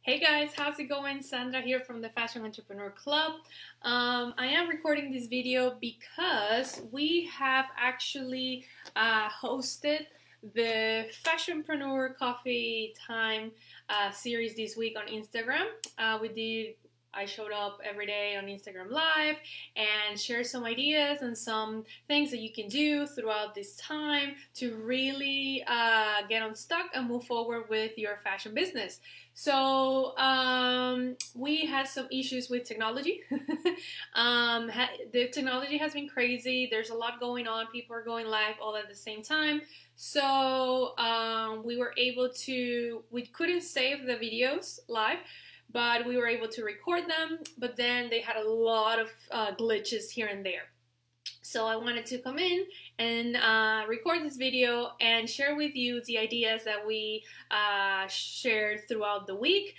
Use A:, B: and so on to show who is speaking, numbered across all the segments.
A: Hey guys, how's it going? Sandra here from the Fashion Entrepreneur Club. I am recording this video because we have actually hosted the Fashionpreneur Coffee Time series this week on Instagram. I showed up every day on Instagram Live and shared some ideas and some things that you can do throughout this time to really get unstuck and move forward with your fashion business. So we had some issues with technology. The technology has been crazy. There's a lot going on. People are going live all at the same time. So we couldn't save the videos live, but we were able to record them. But then they had a lot of glitches here and there. So I wanted to come in and record this video and share with you the ideas that we shared throughout the week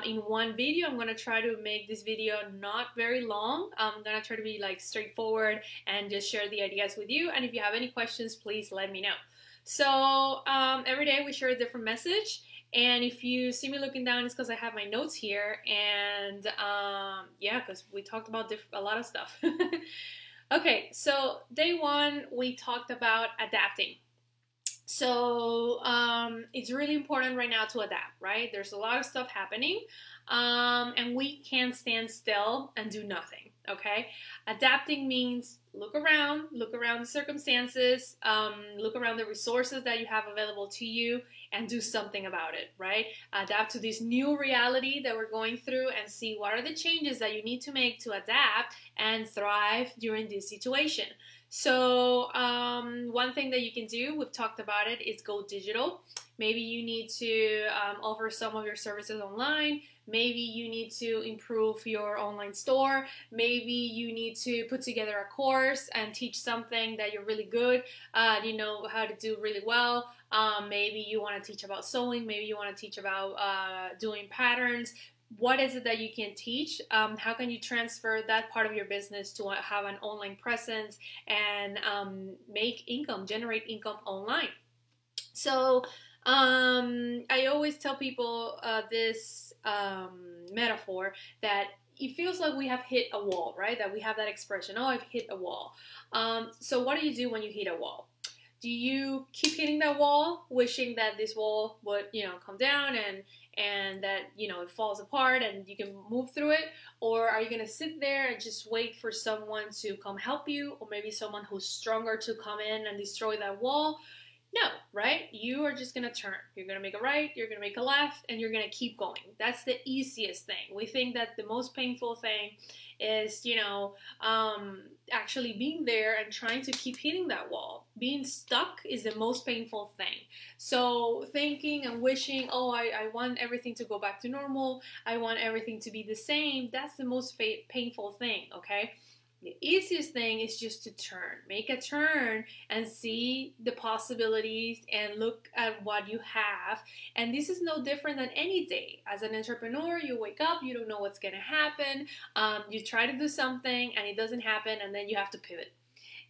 A: in one video. I'm going to try to make this video not very long. I'm going to try to be like straightforward and just share the ideas with you. And if you have any questions, please let me know. So every day we share a different message. And if you see me looking down, it's because I have my notes here. And yeah, because we talked about a lot of stuff. Okay, so day one, we talked about adapting. So it's really important right now to adapt, right? There's a lot of stuff happening, and we can't stand still and do nothing, okay? Adapting means look around the circumstances, look around the resources that you have available to you, and do something about it, right? Adapt to this new reality that we're going through and see what are the changes that you need to make to adapt and thrive during this situation. So one thing that you can do, we've talked about it, is go digital. Maybe you need to offer some of your services online. Maybe you need to improve your online store. Maybe you need to put together a course and teach something that you're really good, you know how to do really well. Maybe you want to teach about sewing. Maybe you want to teach about doing patterns. What is it that you can teach? How can you transfer that part of your business to have an online presence and make income, generate income online? So I always tell people this metaphor that it feels like we have hit a wall, right? That we have that expression, oh, I've hit a wall. So what do you do when you hit a wall? Do you keep hitting that wall, wishing that this wall would, come down and that, it falls apart and you can move through it? Or are you going to sit there and just wait for someone to come help you, or maybe someone who's stronger to come in and destroy that wall? No, right? You are just going to turn. You're going to make a right, you're going to make a left, and you're going to keep going. That's the easiest thing. We think that the most painful thing is, actually being there and trying to keep hitting that wall. Being stuck is the most painful thing. So thinking and wishing, oh, I want everything to go back to normal. I want everything to be the same. That's the most painful thing, okay? The easiest thing is just to turn. Make a turn and see the possibilities and look at what you have. And this is no different than any day. As an entrepreneur, you wake up, you don't know what's going to happen. You try to do something and it doesn't happen, and then you have to pivot.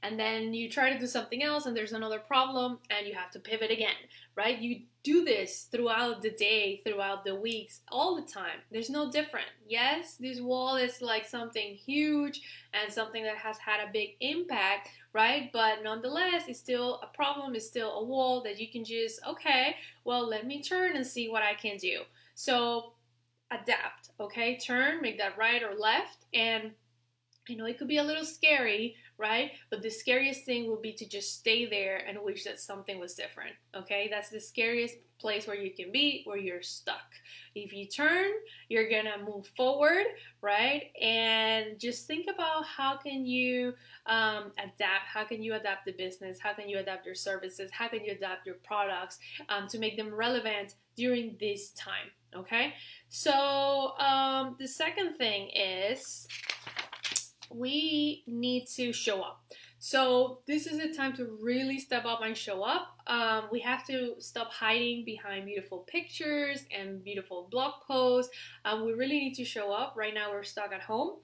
A: And then you try to do something else and there's another problem and you have to pivot again, right? You do this throughout the day, throughout the weeks, all the time. There's no different. Yes, this wall is like something huge and something that has had a big impact, right? But nonetheless, it's still a problem, it's still a wall that you can just, okay, well, let me turn and see what I can do. So adapt, okay? Turn, make that right or left, and I know it could be a little scary, right? But the scariest thing would be to just stay there and wish that something was different, okay? That's the scariest place where you can be, where you're stuck. If you turn, you're gonna move forward, right? And just think about how can you adapt? How can you adapt the business? How can you adapt your services? How can you adapt your products to make them relevant during this time, okay? So the second thing is, we need to show up. So this is the time to really step up and show up. We have to stop hiding behind beautiful pictures and beautiful blog posts. We really need to show up. Right now we're stuck at home,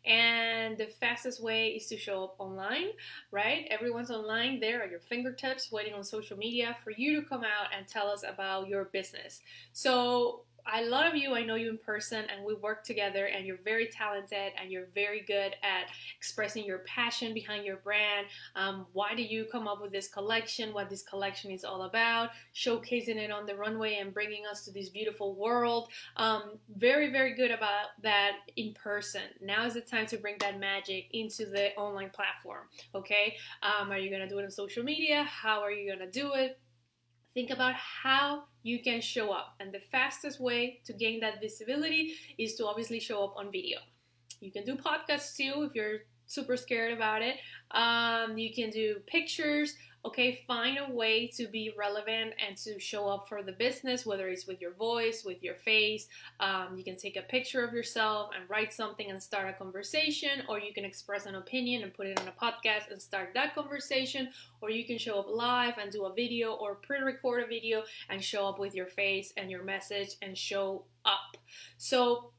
A: and the fastest way is to show up online, right? Everyone's online there at your fingertips, waiting on social media for you to come out and tell us about your business. So a lot of you, I know you in person and we work together, and you're very talented and you're very good at expressing your passion behind your brand. Why do you come up with this collection, what this collection is all about, showcasing it on the runway and bringing us to this beautiful world. Very, very good about that in person. Now is the time to bring that magic into the online platform, okay? Are you gonna do it on social media? How are you gonna do it? Think about how you can show up. And the fastest way to gain that visibility is to obviously show up on video. You can do podcasts too if you're super scared about it. You can do pictures. Okay, find a way to be relevant and to show up for the business, whether it's with your voice, with your face. You can take a picture of yourself and write something and start a conversation, or you can express an opinion and put it on a podcast and start that conversation, or you can show up live and do a video or pre-record a video and show up with your face and your message and show up. So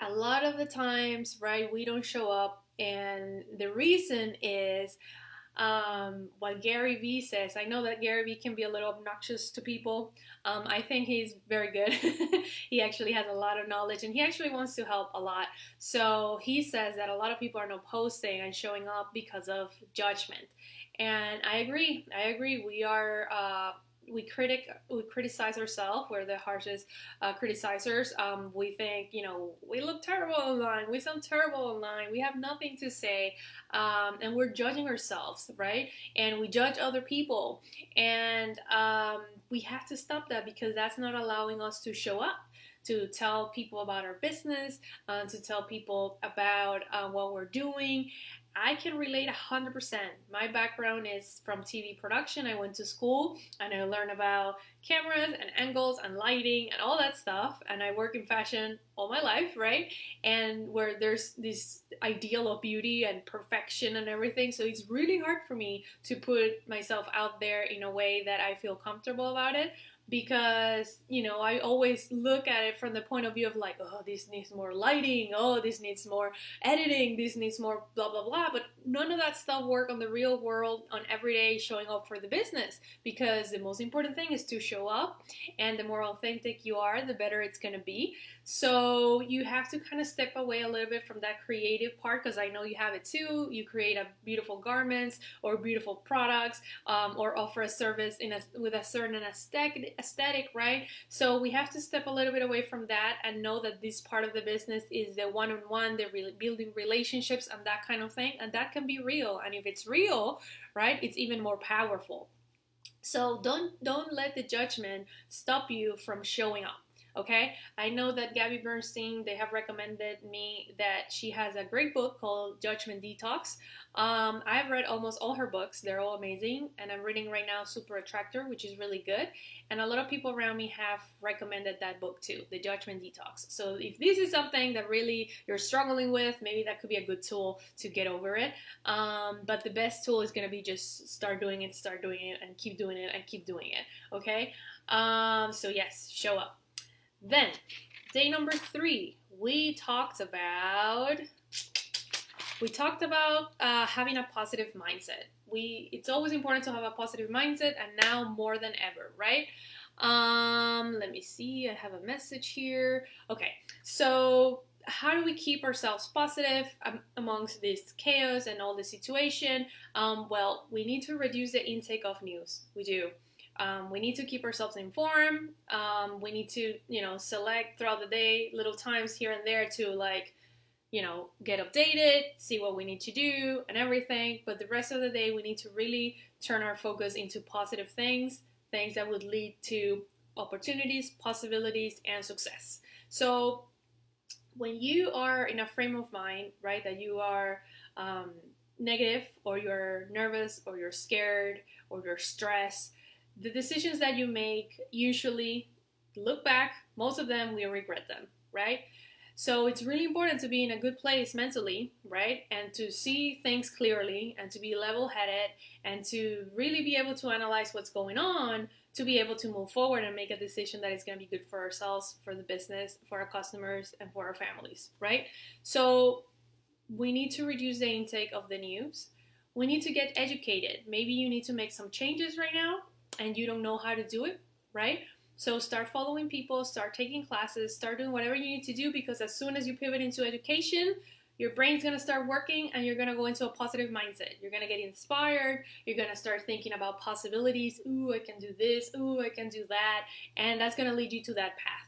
A: a lot of the times, right, we don't show up, and the reason is what Gary Vee says. I know that Gary Vee can be a little obnoxious to people. I think he's very good. He actually has a lot of knowledge, and he actually wants to help a lot. So he says that a lot of people are not posting and showing up because of judgment. And I agree. We are we criticize ourselves. We're the harshest criticizers. We think, you know, we look terrible online, we sound terrible online, we have nothing to say, and we're judging ourselves, right? And we judge other people, and we have to stop that, because that's not allowing us to show up, to tell people about our business, to tell people about what we're doing. I can relate 100%. My background is from TV production. I went to school and I learned about cameras and angles and lighting and all that stuff. And I work in fashion all my life, right? And where there's this ideal of beauty and perfection and everything. So it's really hard for me to put myself out there in a way that I feel comfortable about it. Because, you know, I always look at it from the point of view of like, oh, this needs more lighting, oh, this needs more editing, this needs more blah, blah, blah. But none of that stuff work on the real world, on everyday showing up for the business. Because the most important thing is to show up, and the more authentic you are, the better it's going to be. So you have to kind of step away a little bit from that creative part, because I know you have it too. You create a beautiful garments or beautiful products, or offer a service with a certain aesthetic, right? So we have to step a little bit away from that and know that this part of the business is the one-on-one, the building relationships and that kind of thing, and that can be real. And if it's real, right, it's even more powerful. So don't let the judgment stop you from showing up. Okay, I know that Gabby Bernstein, they have recommended me that she has a great book called Judgment Detox. I've read almost all her books. They're all amazing. And I'm reading right now Super Attractor, which is really good. And a lot of people around me have recommended that book too, The Judgment Detox. So if this is something that really you're struggling with, maybe that could be a good tool to get over it. But the best tool is going to be just start doing it, and keep doing it, and keep doing it. Okay? So yes, show up. Then, day number 3, we talked about having a positive mindset. It's always important to have a positive mindset, and now more than ever, right? Let me see, I have a message here. Okay, so how do we keep ourselves positive amongst this chaos and all the situation? Well, we need to reduce the intake of news. We do. We need to keep ourselves informed. We need to, select throughout the day little times here and there to get updated, see what we need to do and everything. But the rest of the day, we need to really turn our focus into positive things that would lead to opportunities, possibilities, and success. So when you are in a frame of mind, right, that you are negative, or you're nervous, or you're scared, or you're stressed, the decisions that you make, usually, look back, most of them, we'll regret them, right? So it's really important to be in a good place mentally, right? And to see things clearly, and to be level-headed, and to really be able to analyze what's going on, to be able to move forward and make a decision that is going to be good for ourselves, for the business, for our customers, and for our families, right? So we need to reduce the intake of the news. We need to get educated. Maybe you need to make some changes right now, and you don't know how to do it, right? So start following people, start taking classes, start doing whatever you need to do, because as soon as you pivot into education, your brain's going to start working and you're going to go into a positive mindset. You're going to get inspired. You're going to start thinking about possibilities. Ooh, I can do this. Ooh, I can do that. And that's going to lead you to that path.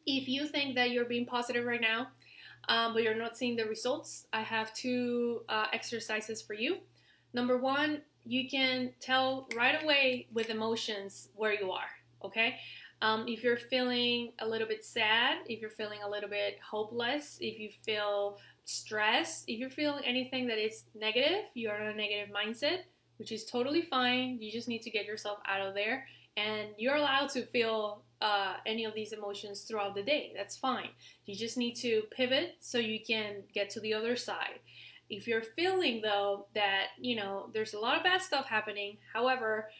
A: If you think that you're being positive right now, but you're not seeing the results, I have two exercises for you. Number one, you can tell right away with emotions where you are, okay? If you're feeling a little bit sad, if you're feeling a little bit hopeless, if you feel stressed, if you're feeling anything that is negative, you're in a negative mindset, which is totally fine. You just need to get yourself out of there. And you're allowed to feel any of these emotions throughout the day. That's fine. You just need to pivot so you can get to the other side. If you're feeling, though, that, you know, there's a lot of bad stuff happening, however,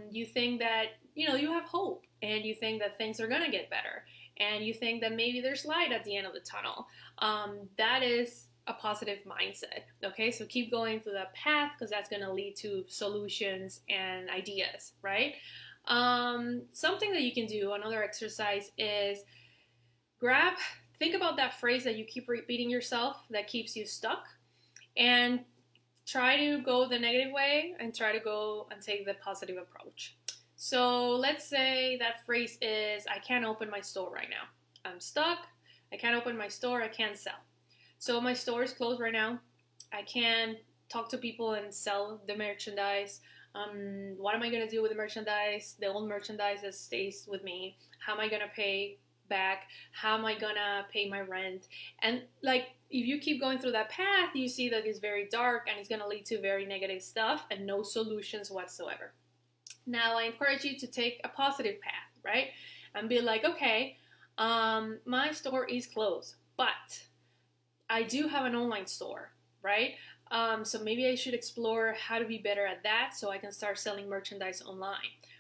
A: you think that, you know, you have hope and you think that things are going to get better and you think that maybe there's light at the end of the tunnel, that is a positive mindset, okay? So keep going through that path because that's going to lead to solutions and ideas, right? Something that you can do, another exercise is think about that phrase that you keep repeating yourself that keeps you stuck, and try to go the negative way and try to go and take the positive approach. So let's say that phrase is, I can't open my store right now. I'm stuck. I can't open my store. I can't sell. So my store is closed right now. I can't talk to people and sell the merchandise. What am I going to do with the merchandise, the old merchandise that stays with me? How am I going to pay back? How am I going to pay my rent? And like, if you keep going through that path, you see that it's very dark and it's going to lead to very negative stuff and no solutions whatsoever. Now, I encourage you to take a positive path, right? And be like, okay, my store is closed, but I do have an online store, right? So maybe I should explore how to be better at that so I can start selling merchandise online,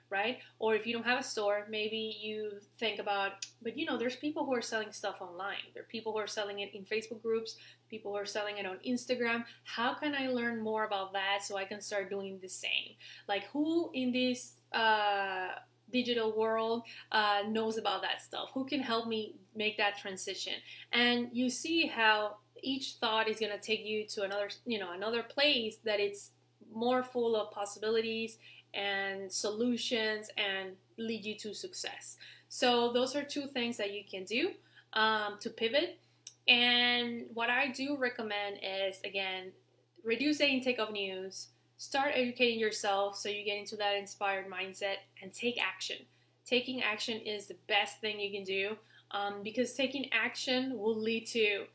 A: right? Or if you don't have a store, maybe you think about, but you know, there's people who are selling stuff online. There are people who are selling it in Facebook groups, people who are selling it on Instagram. How can I learn more about that so I can start doing the same? Like, who in this digital world knows about that stuff? Who can help me make that transition? And you see how each thought is going to take you to another place that it's more full of possibilities and solutions and lead you to success. So those are two things that you can do to pivot. And what I do recommend is, again, reduce the intake of news, start educating yourself so you get into that inspired mindset, and take action. Taking action is the best thing you can do because taking action will lead to,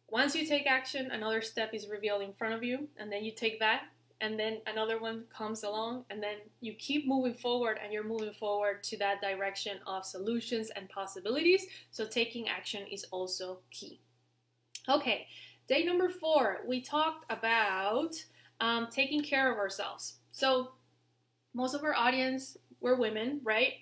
A: once you take action, another step is revealed in front of you, and then you take that, and then another one comes along, and then you keep moving forward, and you're moving forward to that direction of solutions and possibilities. So taking action is also key. Okay, day number 4, we talked about taking care of ourselves. So most of our audience, we're women, right?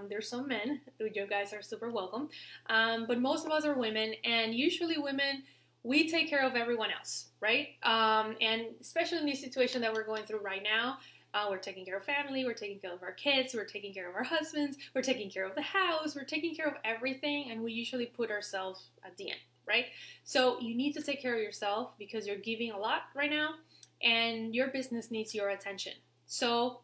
A: There's some men. You guys are super welcome. But most of us are women, and usually women, we take care of everyone else, right? And especially in this situation that we're going through right now, we're taking care of family, we're taking care of our kids, we're taking care of our husbands, we're taking care of the house, we're taking care of everything, and we usually put ourselves at the end, right? So you need to take care of yourself because you're giving a lot right now, and your business needs your attention. So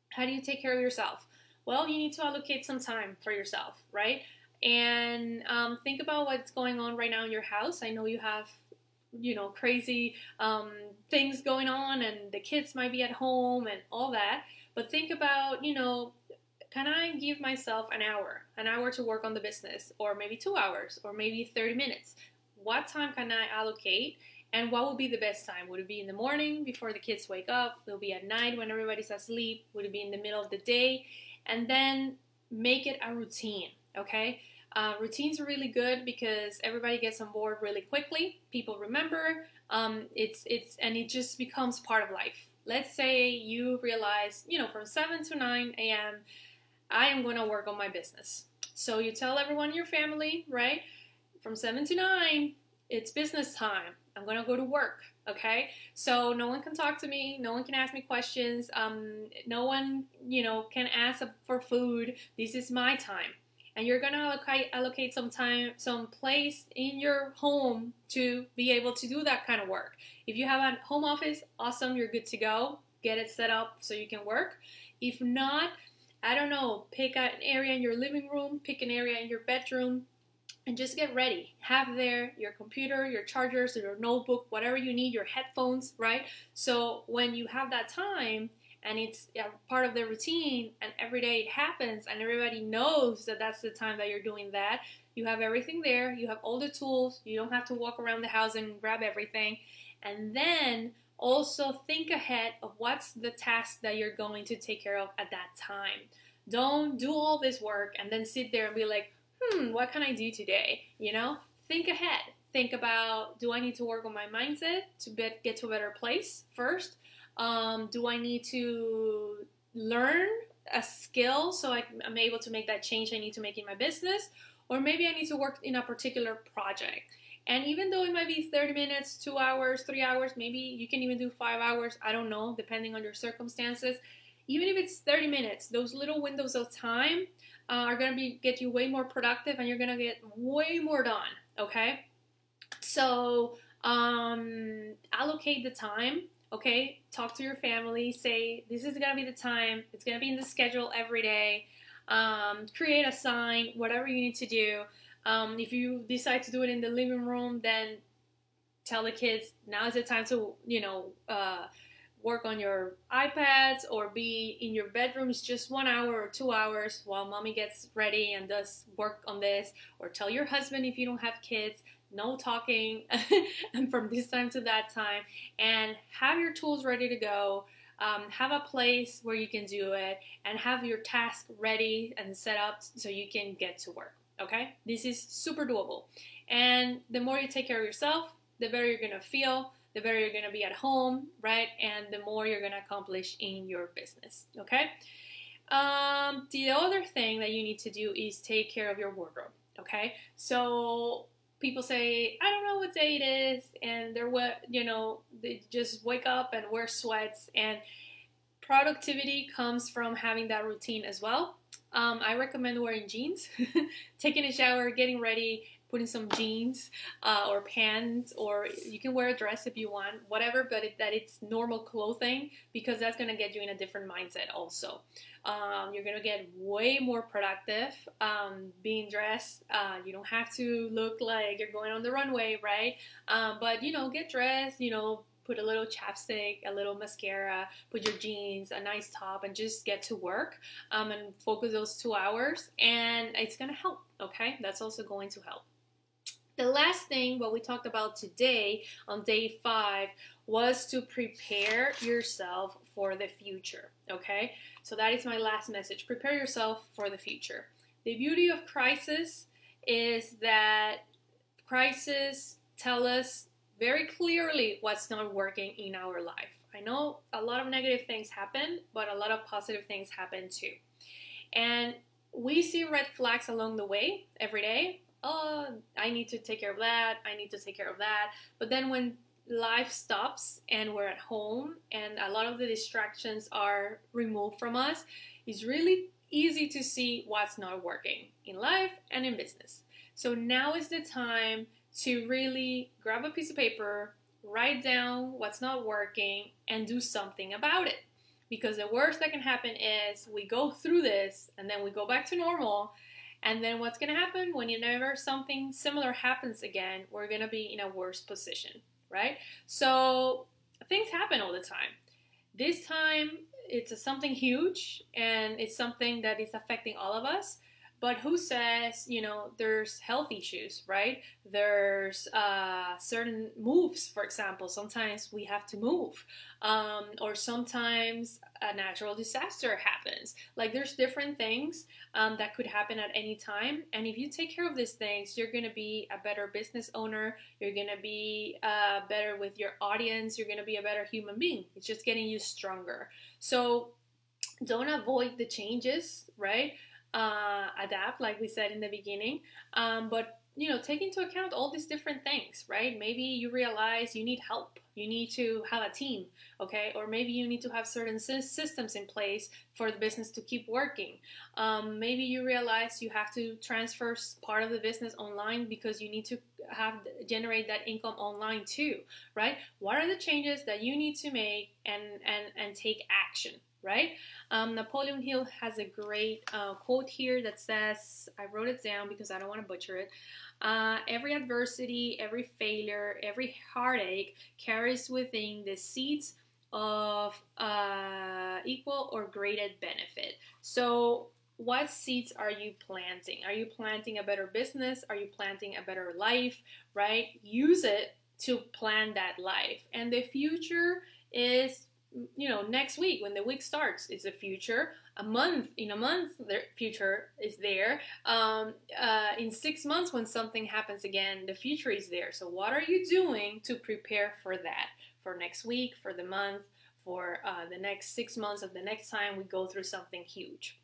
A: how do you take care of yourself? Well, you need to allocate some time for yourself, right? And think about what's going on right now in your house. I know you have, crazy things going on, and the kids might be at home and all that. But think about, can I give myself an hour to work on the business, or maybe 2 hours, or maybe 30 minutes? What time can I allocate? And what would be the best time? Would it be in the morning before the kids wake up? Will it be at night when everybody's asleep? Would it be in the middle of the day? And then make it a routine, okay? Routines are really good because everybody gets on board really quickly. People remember, and it just becomes part of life. Let's say you realize, from 7 to 9 a.m., I am going to work on my business. So you tell everyone in your family, right? From 7 to 9, it's business time. I'm going to go to work. Okay, so no one can talk to me, no one can ask me questions, no one, can ask for food. This is my time. And you're gonna allocate some time, some place in your home to be able to do that kind of work. If you have a home office, awesome, you're good to go. Get it set up so you can work. If not, I don't know, pick an area in your living room, pick an area in your bedroom, and just get ready. Have there your computer, your chargers, your notebook, whatever you need, your headphones, right? So when you have that time and it's part of the routine and every day it happens and everybody knows that that's the time that you're doing that, you have everything there, you have all the tools, you don't have to walk around the house and grab everything. And then also think ahead of what's the task that you're going to take care of at that time. Don't do all this work and then sit there and be like, what can I do today? Think ahead. Think about, do I need to work on my mindset to get to a better place first? Do I need to learn a skill so I'm able to make that change I need to make in my business? Or maybe I need to work in a particular project. And even though it might be 30 minutes, 2 hours, 3 hours, maybe you can even do 5 hours, I don't know, depending on your circumstances. Even if it's 30 minutes, those little windows of time are going to get you way more productive and you're going to get way more done, okay? So allocate the time, okay? Talk to your family. Say, this is going to be the time. It's going to be in the schedule every day. Create a sign, whatever you need to do. If you decide to do it in the living room, then tell the kids, now is the time to, work on your iPads or be in your bedrooms just 1 hour or 2 hours while mommy gets ready and does work on this. Or tell your husband if you don't have kids, no talking and from this time to that time, and have your tools ready to go. Have a place where you can do it and have your task ready and set up so you can get to work. Okay, this is super doable. And the more you take care of yourself, the better you're gonna feel, the better you're gonna be at home, right? And the more you're gonna accomplish in your business, okay? The other thing that you need to do is take care of your wardrobe, okay? So people say, I don't know what day it is, and they just wake up and wear sweats, and productivity comes from having that routine as well. I recommend wearing jeans, taking a shower, getting ready, putting some jeans or pants, or you can wear a dress if you want, whatever, but that it's normal clothing, because that's going to get you in a different mindset also. You're going to get way more productive being dressed. You don't have to look like you're going on the runway, right? But, get dressed, put a little chapstick, a little mascara, put your jeans, a nice top, and just get to work and focus those 2 hours, and it's going to help, okay? That's also going to help. The last thing, what we talked about today on day 5, was to prepare yourself for the future, okay? So that is my last message. Prepare yourself for the future. The beauty of crisis is that crisis tell us very clearly what's not working in our life. I know a lot of negative things happen, but a lot of positive things happen too. And we see red flags along the way every day. Oh, I need to take care of that. I need to take care of that. But then when life stops and we're at home and a lot of the distractions are removed from us, it's really easy to see what's not working in life and in business. So now is the time to really grab a piece of paper, write down what's not working, and do something about it. Because the worst that can happen is we go through this and then we go back to normal. And then what's going to happen whenever something similar happens again, we're going to be in a worse position, right? So things happen all the time. This time it's something huge and it's something that is affecting all of us. But who says, there's health issues, right? There's certain moves, for example. Sometimes we have to move. Or sometimes a natural disaster happens. Like there's different things that could happen at any time. And if you take care of these things, you're going to be a better business owner. You're going to be better with your audience. You're going to be a better human being. It's just getting you stronger. So don't avoid the changes, right? adapt, like we said in the beginning. But you know, take into account all these different things, right? Maybe you realize you need help. You need to have a team, okay? Or maybe you need to have certain systems in place for the business to keep working. Maybe you realize you have to transfer part of the business online because you need to generate that income online too, right? What are the changes that you need to make and take action, right? Napoleon Hill has a great quote here that says, I wrote it down because I don't want to butcher it. Every adversity, every failure, every heartache carries within the seeds of equal or greater benefit. So what seeds are you planting? Are you planting a better business? Are you planting a better life, right? Use it to plan that life. And the future is, you know, next week when the week starts, it's the future. In a month, the future is there. In 6 months, when something happens again, the future is there. So what are you doing to prepare for that? For next week, for the month, for the next 6 months of the next time we go through something huge.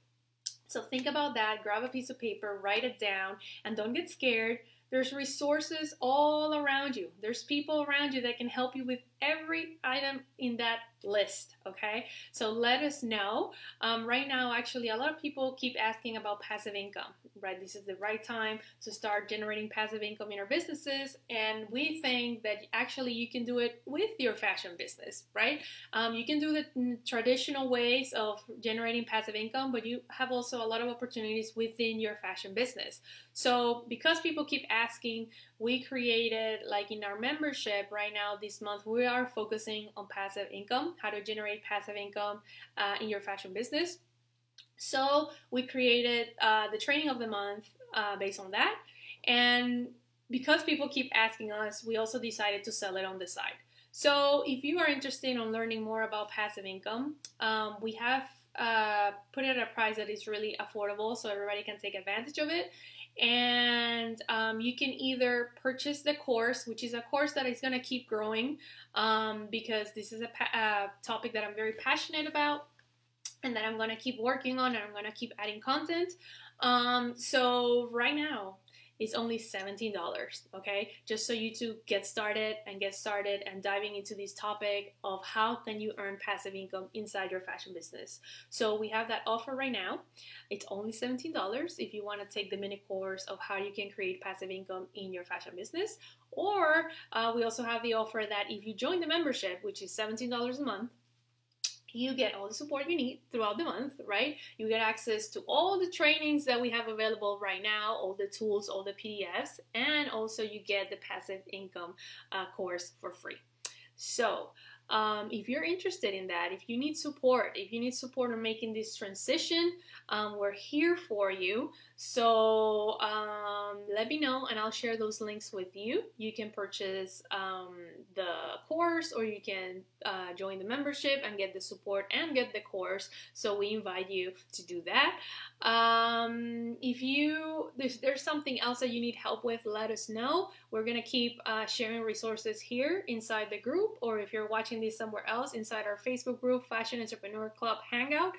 A: So think about that, grab a piece of paper, write it down, and don't get scared. There's resources all around you. There's people around you that can help you with every item in that list, okay? So let us know. Right now, actually, a lot of people keep asking about passive income, right? This is the right time to start generating passive income in our businesses, and we think that actually you can do it with your fashion business, right? You can do the traditional ways of generating passive income, but you have also a lot of opportunities within your fashion business. So because people keep asking, we created, like in our membership right now this month, we are focusing on passive income, how to generate passive income in your fashion business. So we created the training of the month based on that. And because people keep asking us, we also decided to sell it on the side. So if you are interested in learning more about passive income, we have put it at a price that is really affordable so everybody can take advantage of it. And you can either purchase the course, which is a course that is going to keep growing because this is a topic that I'm very passionate about and that I'm going to keep working on, and I'm going to keep adding content. So right now, it's only $17, okay? Just so you to get started and diving into this topic of how can you earn passive income inside your fashion business. So we have that offer right now. It's only $17 if you want to take the mini course of how you can create passive income in your fashion business. Or we also have the offer that if you join the membership, which is $17 a month, you get all the support you need throughout the month, right? You get access to all the trainings that we have available right now, all the tools, all the PDFs, and also you get the passive income course for free. So if you're interested in that, if you need support in making this transition, we're here for you. So let me know and I'll share those links with you. You can purchase the course, or you can join the membership and get the support and get the course. So we invite you to do that. If there's something else that you need help with, let us know. We're gonna keep sharing resources here inside the group, or if you're watching this somewhere else, inside our Facebook group, Fashion Entrepreneur Club Hangout.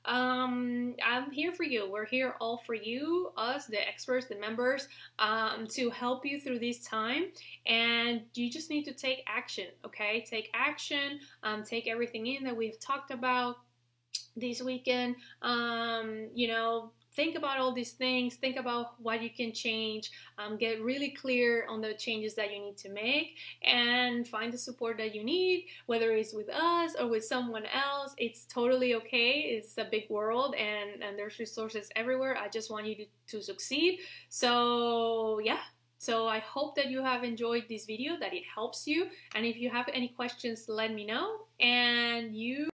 A: I'm here for you. We're here all for you, us, the experts, the members, to help you through this time. And you just need to take action, okay? Take action, take everything in that we've talked about this weekend. You know, think about all these things, think about what you can change, get really clear on the changes that you need to make, and find the support that you need, whether it's with us or with someone else. It's totally okay. It's a big world, and there's resources everywhere. I just want you to succeed. So yeah. So I hope that you have enjoyed this video, that it helps you. And if you have any questions, let me know. And you